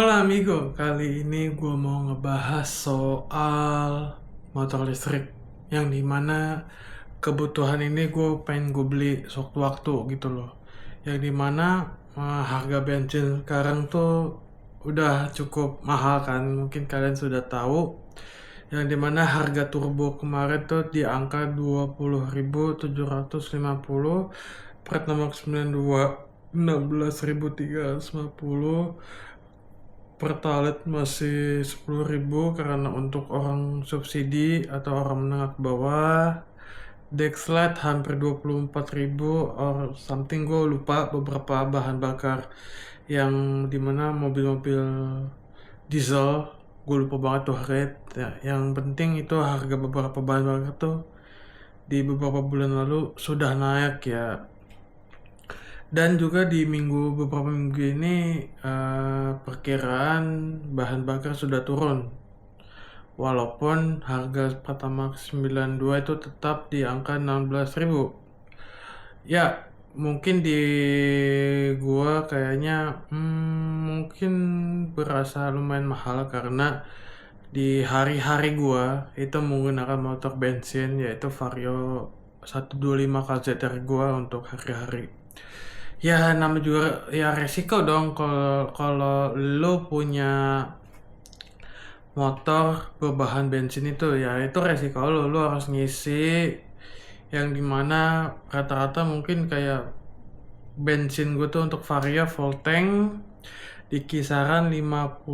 Halo amigo, kali ini gue mau ngebahas soal motor listrik yang dimana kebutuhan ini gue pengen gue beli sewaktu-waktu gitu loh. Yang dimana harga bensin sekarang tuh udah cukup mahal kan, mungkin kalian sudah tahu. Yang dimana harga turbo kemarin tuh di angka 20.750, Pertamax 92 16.350, Pertalite masih 10.000 karena untuk orang subsidi atau orang menengah ke bawah. Dexlite hampir 24.000 or something, gue lupa beberapa bahan bakar yang dimana mobil-mobil diesel, gue lupa banget tuh rate ya. Yang penting itu harga beberapa bahan bakar tuh di beberapa bulan lalu sudah naik ya. Dan juga di beberapa minggu ini perkiraan bahan bakar sudah turun. Walaupun harga Pertamax 92 itu tetap di angka 16.000. Ya, mungkin di gua kayaknya mungkin berasa lumayan mahal karena di hari-hari gua itu menggunakan motor bensin yaitu Vario 125 KZR gua untuk hari-hari. Ya, nama juga ya resiko dong kalau kalau lo punya motor berbahan bensin itu ya itu resiko lo harus ngisi yang dimana rata-rata mungkin kayak bensin gue tuh untuk Vario full tank di kisaran 52.000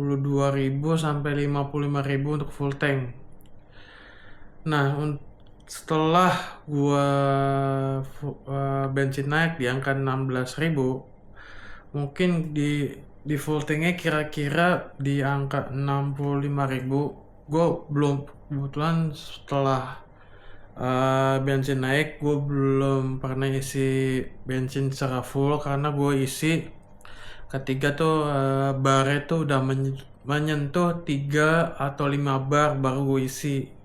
sampai 55.000 untuk full tank. Nah, setelah gua bensin naik di angka 16.000, mungkin di full tanknya kira-kira di angka 65.000. Gue belum kebetulan setelah bensin naik, gue belum pernah isi bensin secara full karena gue isi ketika tuh barnya tuh udah menyentuh 3 atau 5 bar baru gue isi.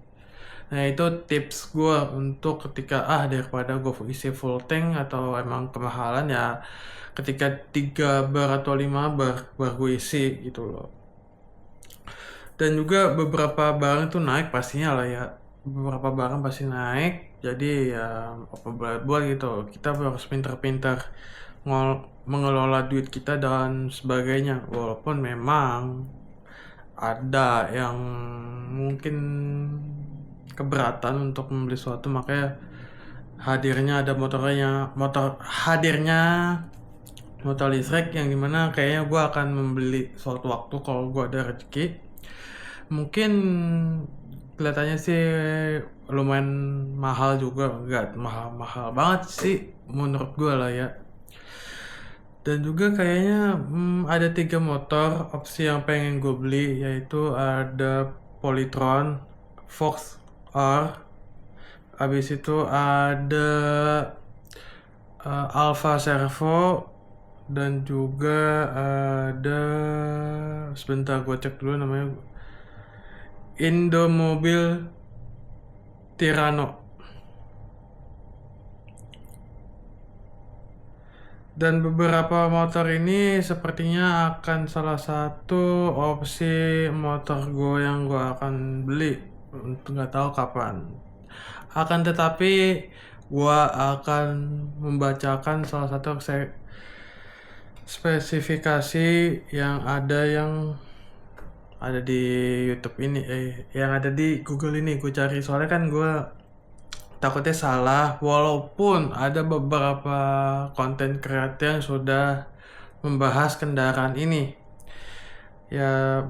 Nah itu tips gue untuk ketika daripada gue isi full tank atau emang kemahalan ya ketika 3 bar atau 5 bar baru gue isi gitu loh. Dan juga beberapa barang itu naik pastinya lah ya. Beberapa barang pasti naik. Jadi ya apa buat gitu. Kita harus pintar-pintar mengelola duit kita dan sebagainya. Walaupun memang ada yang mungkin keberatan untuk membeli sesuatu, makanya hadirnya motor listrik yang dimana kayaknya gue akan membeli suatu waktu kalau gue ada rezeki. Mungkin kelihatannya sih lumayan mahal juga, nggak mahal-mahal banget sih menurut gue lah ya. Dan juga kayaknya ada 3 motor opsi yang pengen gue beli, yaitu ada Polytron, Fox R, habis itu ada Alfa Servo, dan juga ada sebentar gue cek dulu namanya, Indomobil Tirano. Dan beberapa motor ini sepertinya akan salah satu opsi motor gue yang gue akan beli. Nggak tahu kapan. Akan tetapi gue akan membacakan salah satu spesifikasi yang ada di YouTube ini, yang ada di Google ini. Gue cari soalnya kan gue takutnya salah, walaupun ada beberapa konten kreator yang sudah membahas kendaraan ini. Ya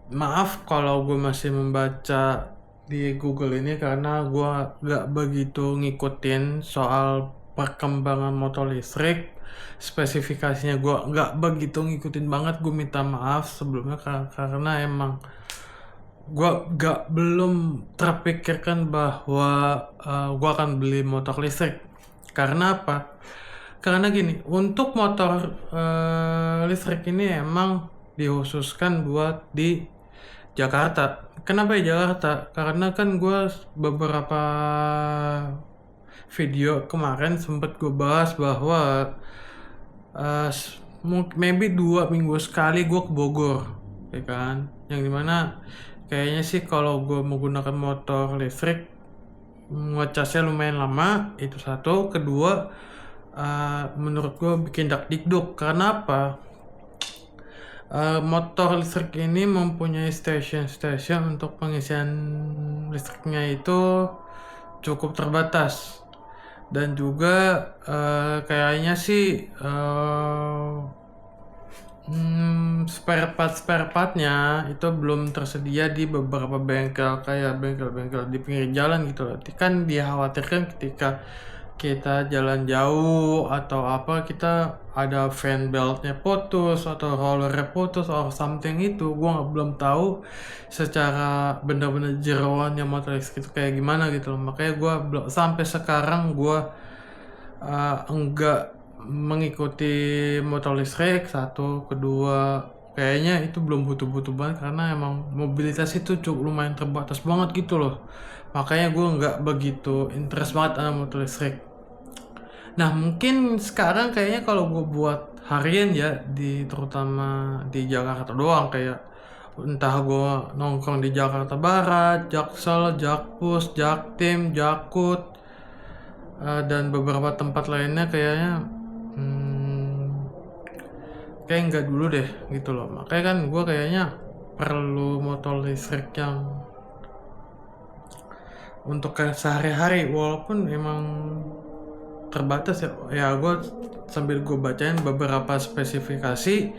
maaf kalau gue masih membaca di Google ini karena gue gak begitu ngikutin soal perkembangan motor listrik. Spesifikasinya gue gak begitu ngikutin banget, gue minta maaf sebelumnya karena emang gue belum terpikirkan bahwa gue akan beli motor listrik. Karena apa? Karena gini, untuk motor listrik ini emang dikhususkan buat di Jakarta. Kenapa ya Jakarta? Karena kan gue beberapa video kemarin sempat gue bahas bahwa maybe 2 minggu sekali gue ke Bogor. ya kan, yang dimana kayaknya sih kalau gue menggunakan motor listrik ngecasnya lumayan lama, itu satu. Kedua, menurut gue bikin dak dikduk. Karena apa? Motor listrik ini mempunyai stasiun untuk pengisian listriknya itu cukup terbatas. Dan juga kayaknya sih spare partnya itu belum tersedia di beberapa bengkel, kayak bengkel-bengkel di pinggir jalan gitu loh. Kan dikhawatirkan ketika kita jalan jauh atau apa, kita ada fan beltnya putus atau rollernya putus or something, itu gua belum tahu secara benar-benar jeroannya motor listrik itu kayak gimana gitu loh. Makanya gua belum, sampai sekarang gua enggak mengikuti motor listrik. Satu, kedua, kayaknya itu belum butuh-butuh banget karena emang mobilitas itu cukup lumayan terbatas banget gitu loh. Makanya gue nggak begitu interest banget sama motor listrik. Nah, mungkin sekarang kayaknya kalau gue buat harian ya, terutama di Jakarta doang, kayak entah gue nongkrong di Jakarta Barat, Jaksel, Jakpus, Jaktim, Jakut, dan beberapa tempat lainnya, kayaknya kayak nggak dulu deh gitu loh. Makanya kan gue kayaknya perlu motor listrik yang untuk kayak sehari-hari, walaupun emang terbatas ya. Ya gue sambil gue bacain beberapa spesifikasi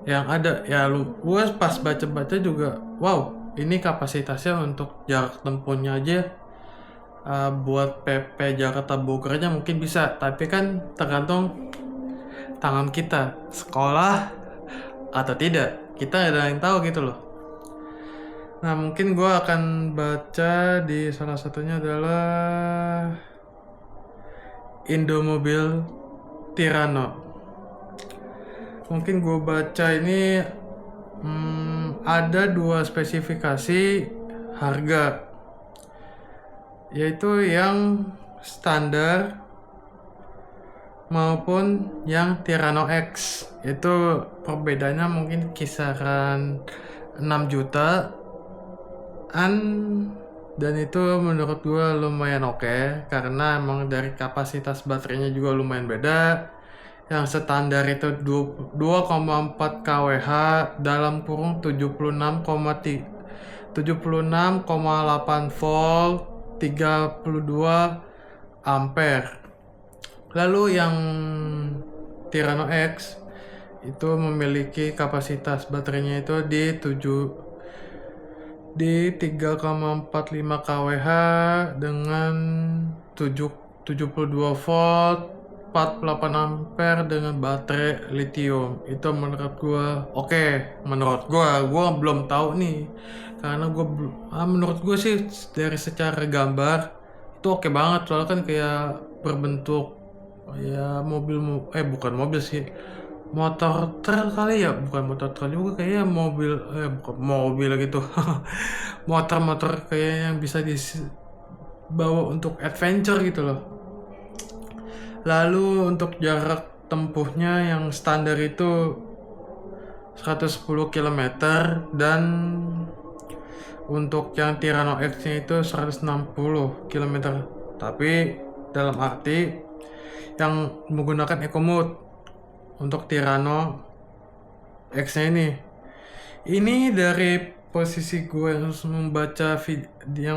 yang ada ya, gue pas baca-baca juga, wow, ini kapasitasnya untuk jarak tempuhnya aja buat PP Jakarta Bogor aja mungkin bisa, tapi kan tergantung tangan kita sekolah atau tidak, kita ada yang tahu gitu loh. Nah, mungkin gue akan baca di salah satunya adalah Indomobil Tirano. Mungkin gue baca ini ada dua spesifikasi harga, yaitu yang standar maupun yang Tirano X. Itu perbedaannya mungkin kisaran 6 jutaan, dan itu menurut gue lumayan oke, karena emang dari kapasitas baterainya juga lumayan beda. Yang standar itu 2,4 kWh dalam kurung 76,8 volt, 32 ampere. Lalu yang Tirano X itu memiliki kapasitas baterainya itu di 3,45 kWh dengan 72 volt, 48 ampere dengan baterai lithium. Itu menurut gua oke. Menurut gua belum tahu nih, karena menurut gua sih dari secara gambar itu oke banget, soalnya kan kayak berbentuk ya bukan mobil sih, motor trail kali ya, bukan motor trail juga, kayaknya mobil, bukan mobil gitu. Motor-motor kayak yang bisa dibawa untuk adventure gitu loh. Lalu untuk jarak tempuhnya yang standar itu 110 km, dan untuk yang Tirano X nya itu 160 km. Tapi dalam arti yang menggunakan eco mode untuk Tirano X nya ini dari posisi gue yang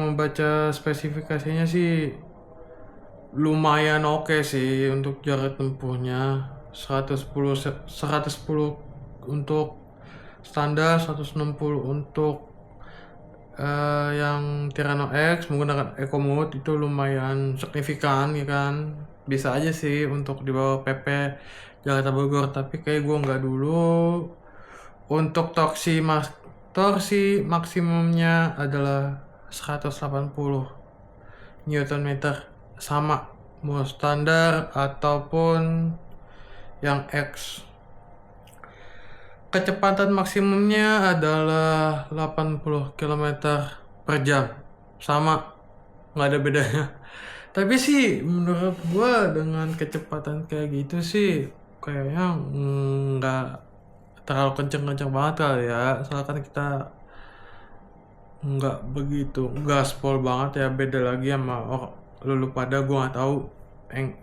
membaca spesifikasinya sih lumayan oke sih. Untuk jarak tempuhnya 110 untuk standar, 160 untuk yang Tirano X menggunakan eco mode, itu lumayan signifikan ya kan. Bisa aja sih untuk dibawa PP Jakarta Bogor, tapi kayak gue nggak dulu. Untuk torsi maksimumnya adalah 180 Newton meter, sama mau standar ataupun yang X. Kecepatan maksimumnya adalah 80 km per jam, sama, nggak ada bedanya. Tapi sih menurut gua dengan kecepatan kayak gitu sih kayaknya nggak terlalu kenceng-kenceng banget kali ya, soalnya kan kita nggak begitu gaspol banget ya, beda lagi sama lu pada. Gua nggak tahu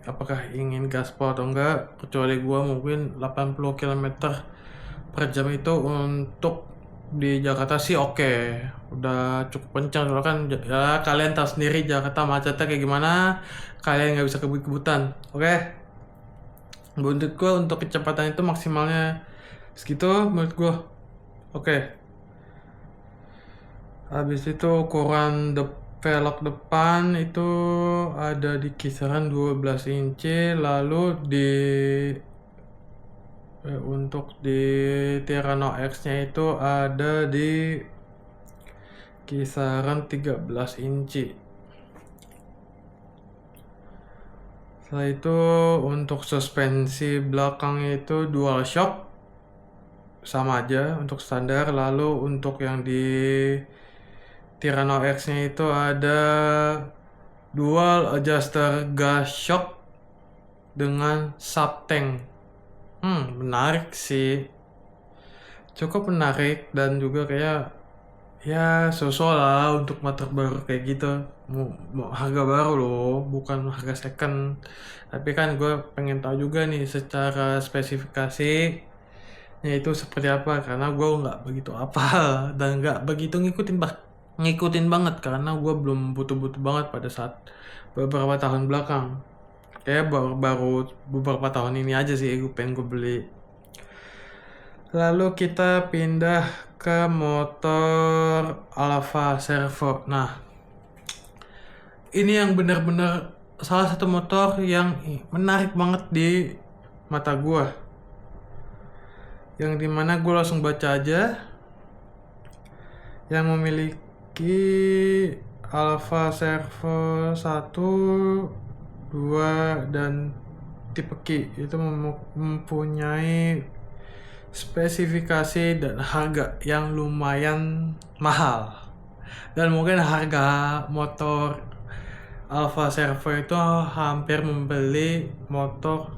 apakah ingin gaspol atau enggak, kecuali gua mungkin 80 km per jam itu untuk di Jakarta sih oke, udah cukup kencang. Soalnya kan ya kalian tahu sendiri Jakarta macetnya kayak gimana, kalian nggak bisa kebut-kebutan. Oke, menurut gua untuk kecepatan itu maksimalnya segitu menurut gua. Oke, habis itu ukuran velg depan itu ada di kisaran 12 inci, lalu untuk di Tirano X nya itu ada di kisaran 13 inci. Setelah itu untuk suspensi belakang itu dual shock, sama aja untuk standar. Lalu untuk yang di Tirano X nya itu ada dual adjuster gas shock dengan sub tank. Menarik sih, cukup menarik, dan juga kayak ya sosok lah untuk motor baru kayak gitu. Harga baru loh, bukan harga second. Tapi kan gue pengen tahu juga nih secara spesifikasi itu seperti apa, karena gue nggak begitu hafal dan nggak begitu ngikutin banget, karena gue belum butuh-butuh banget pada saat beberapa tahun belakang. Kayak baru beberapa tahun ini aja sih gue pengen gue beli. Lalu kita pindah ke motor Alfa Servo. Nah, ini yang benar-benar salah satu motor yang menarik banget di mata gue, yang dimana gue langsung baca aja, yang memiliki Alfa Servo 1, 2, dan tipe Q itu mempunyai spesifikasi dan harga yang lumayan mahal. Dan mungkin harga motor Alfa Servo itu hampir membeli motor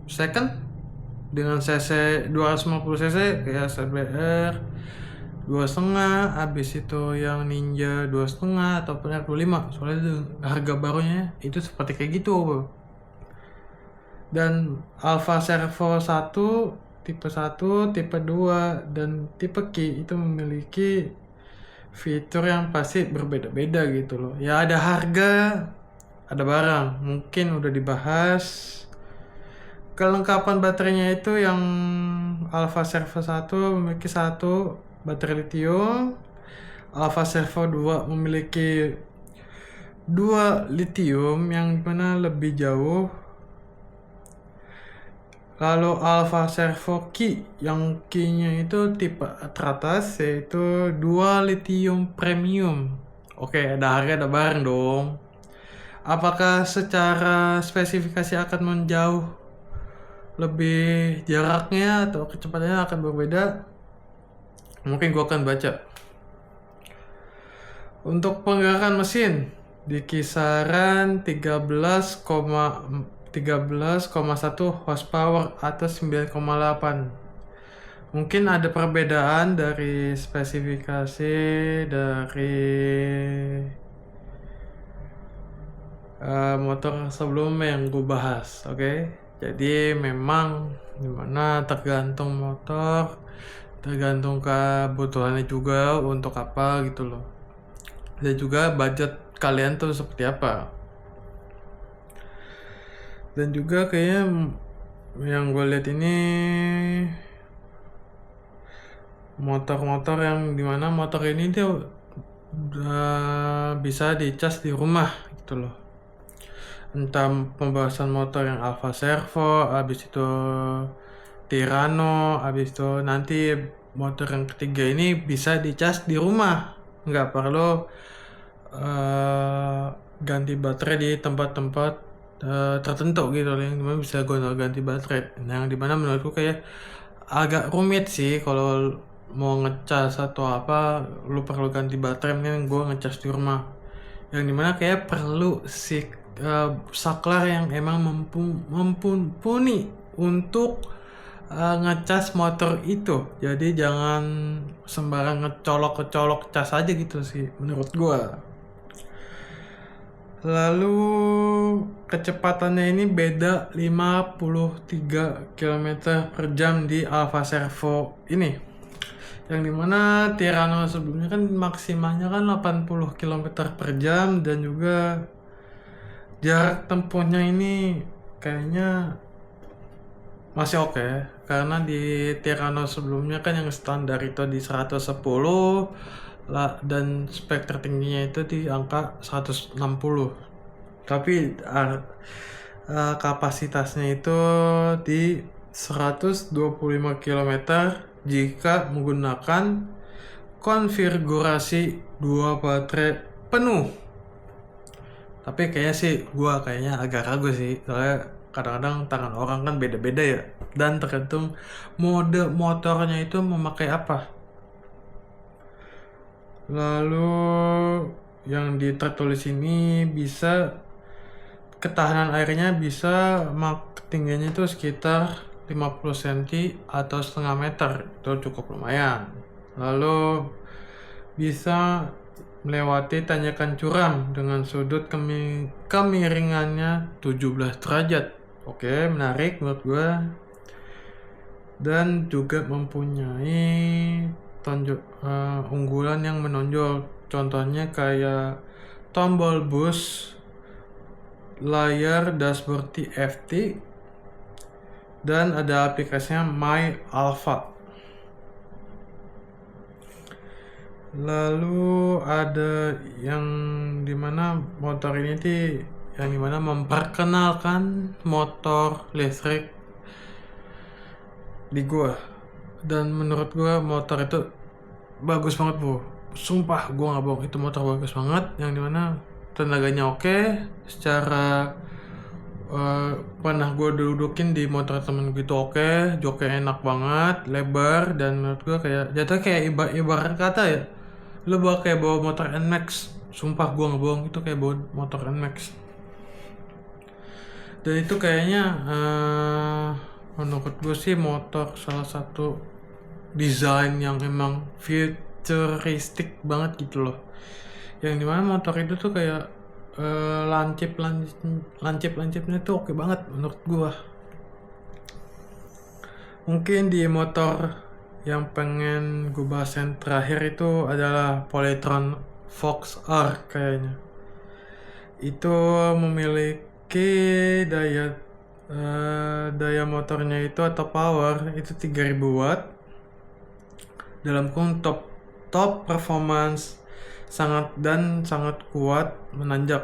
second dengan cc 250 cc kayak CBR 2,5, habis itu yang Ninja 2,5 ataupun R25. Soalnya itu harga barunya itu seperti kayak gitu, bro. Dan Alfa Servo 1, tipe 1, tipe 2, dan tipe Q itu memiliki fitur yang pasti berbeda-beda gitu loh. Ya ada harga, ada barang, mungkin udah dibahas. Kelengkapan baterainya itu yang Alfa Servo 1 memiliki 1 baterai lithium, Alfa Servo 2 memiliki 2 lithium yang mana lebih jauh. Lalu Alfa Servo Q, yang Q-nya itu tipe teratas, yaitu 2 lithium premium. Oke, ada harga, ada barang dong. Apakah secara spesifikasi akan menjauh lebih jaraknya atau kecepatannya akan berbeda? Mungkin gua akan baca. Untuk penggerakan mesin di kisaran 13,1 horsepower atau 9,8. Mungkin ada perbedaan dari spesifikasi dari motor sebelumnya yang gue bahas. Oke? Jadi memang dimana tergantung motor, tergantung kebutuhannya juga untuk apa gitu loh, dan juga budget kalian tuh seperti apa. Dan juga kayaknya yang gue lihat ini motor-motor yang dimana motor ini dia bisa dicas di rumah gitu loh. Entah pembahasan motor yang Alfa Servo, habis itu Tirano, habis itu nanti motor yang ketiga ini bisa dicas di rumah, nggak perlu ganti baterai di tempat-tempat tertentu gitu loh, yang dimana bisa ganti baterai. Nah, yang dimana menurutku kayak agak rumit sih kalau mau ngecas atau apa, lu perlu ganti baterai, mending gue ngecas di rumah. Yang dimana kayak perlu si saklar yang emang mumpuni untuk ngecas motor itu. Jadi jangan sembarang ngecolok cas aja gitu sih menurut gua. Lalu kecepatannya ini beda 53 kilometer per jam di Alfa Servo ini. Yang dimana Tirano sebelumnya kan maksimalnya kan 80 kilometer per jam, dan juga jarak tempuhnya ini kayaknya masih oke. Karena di Tirano sebelumnya kan yang standar itu di 110 lah, dan spek tertingginya itu di angka 160. Tapi kapasitasnya itu di 125 kilometer jika menggunakan konfigurasi 2 baterai penuh. Tapi kayaknya agak ragu sih, soalnya kadang-kadang tangan orang kan beda-beda ya, dan tergantung mode motornya itu memakai apa. Lalu yang tertulis ini bisa ketahanan airnya bisa ketinggiannya itu sekitar 50 cm atau setengah meter, itu cukup lumayan. Lalu bisa melewati tanjakan curam dengan sudut kemiringannya 17 derajat. Oke, menarik menurut gua. Dan juga mempunyai unggulan yang menonjol. Contohnya kayak tombol bus, layar dashboard TFT, dan ada aplikasinya My Alpha. Lalu ada yang dimana motor ini yang dimana memperkenalkan motor listrik di gua, dan menurut gua motor itu bagus banget, Bu. Sumpah gua nggak bohong, itu motor bagus banget, yang dimana tenaganya oke. Secara pernah gue dudukin di motor temen gitu, oke, joknya enak banget, lebar, dan menurut gue kayak jatuh kayak ibarat kata ya, lu kayak bawa motor NMAX. Sumpah gue nggak bohong, itu kayak bawa motor NMAX. Dan itu kayaknya menurut gue sih motor salah satu desain yang emang futuristik banget gitu loh, yang dimana motor itu tuh kayak lancip-lancipnya tuh oke banget menurut gua. Mungkin di motor yang pengen gua bahas yang terakhir itu adalah Polytron Fox R kayaknya. Itu memiliki daya motornya itu atau power itu 3000 watt dalam kurung top performance, sangat kuat menanjak.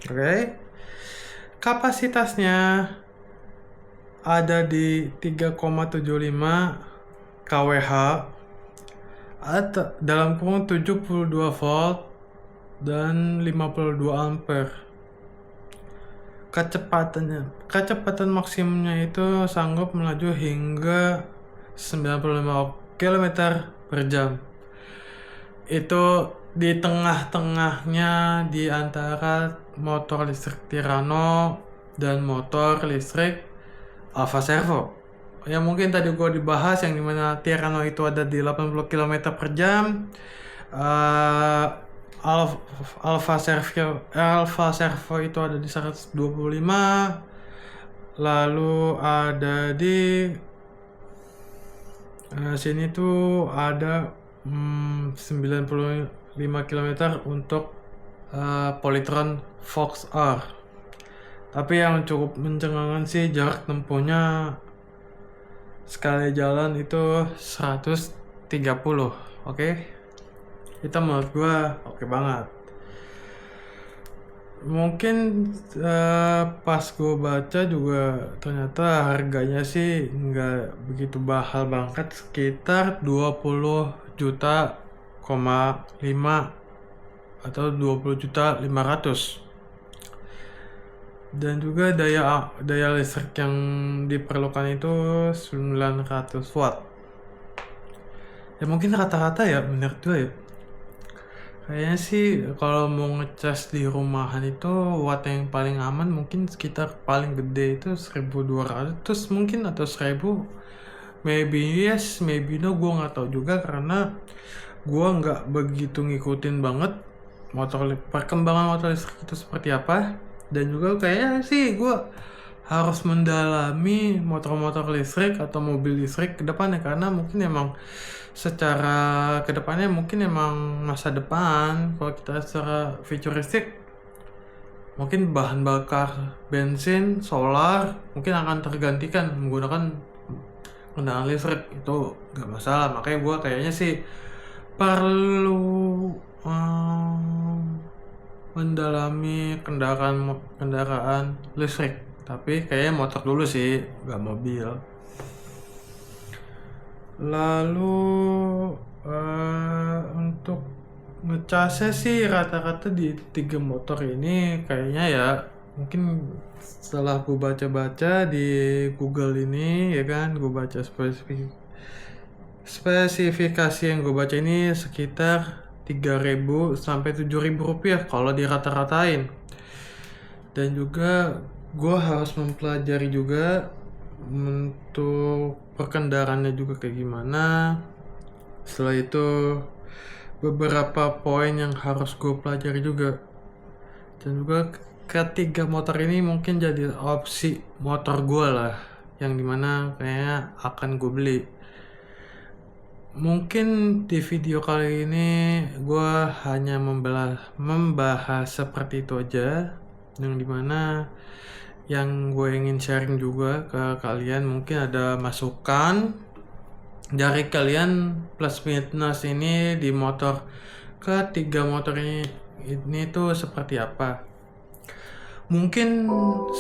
Oke. Kapasitasnya ada di 3,75 kWh atau dalam kurung 72 volt dan 52 ampere. Kecepatan maksimumnya itu sanggup melaju hingga 95 km per jam. Itu di tengah-tengahnya di antara motor listrik Tirano dan motor listrik Alfa Servo. Yang mungkin tadi gue dibahas, yang dimana Tirano itu ada di 80 km per jam, Alfa Servo itu ada di 125, lalu ada di sini tuh ada 95 km untuk Polytron Fox R. Tapi yang cukup mencengangkan sih jarak tempuhnya sekali jalan itu 130. Oke? Itu menurut gua oke banget. Mungkin pas gue baca juga ternyata harganya sih nggak begitu mahal banget, sekitar 20 juta, 5 atau 20.500.000. Dan juga daya listrik yang diperlukan itu 900 watt. Ya mungkin rata-rata ya menurut gue ya. Kayaknya sih kalau mau ngecas di rumahan itu watt yang paling aman mungkin sekitar paling gede itu 1200 mungkin atau 1000. Maybe yes, maybe no, gue nggak tahu juga karena gue nggak begitu ngikutin banget perkembangan motor listrik itu seperti apa. Dan juga kayaknya sih gue harus mendalami motor-motor listrik atau mobil listrik ke depannya karena mungkin emang secara kedepannya mungkin emang masa depan kalau kita secara futuristik mungkin bahan bakar bensin, solar mungkin akan tergantikan menggunakan kendaraan listrik. Itu nggak masalah, makanya gue kayaknya sih perlu mendalami kendaraan listrik, tapi kayaknya motor dulu sih, nggak mobil. Lalu untuk ngecasnya sih rata-rata di 3 motor ini kayaknya ya mungkin setelah gue baca-baca di Google ini ya kan, gue baca spesifikasi yang gue baca ini sekitar 3.000 sampai 7.000 rupiah kalau dirata-ratain. Dan juga gue harus mempelajari juga untuk perkendaraannya juga kayak gimana. Setelah itu beberapa poin yang harus gue pelajari juga. Dan juga ketiga motor ini mungkin jadi opsi motor gue lah, yang dimana kayaknya akan gue beli. Mungkin di video kali ini gue hanya membahas seperti itu aja, yang dimana yang gue ingin sharing juga ke kalian, mungkin ada masukan dari kalian plus minus ini di motor ketiga motor ini tuh seperti apa. Mungkin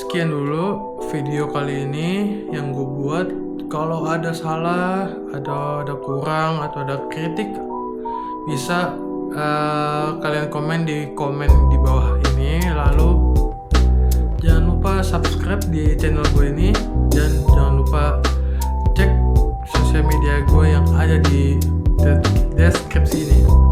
sekian dulu video kali ini yang gue buat. Kalau ada salah, ada kurang atau ada kritik, bisa kalian komen di bawah ini. Lalu jangan lupa subscribe di channel gue ini dan jangan lupa cek sosial media gue yang ada di deskripsi ini.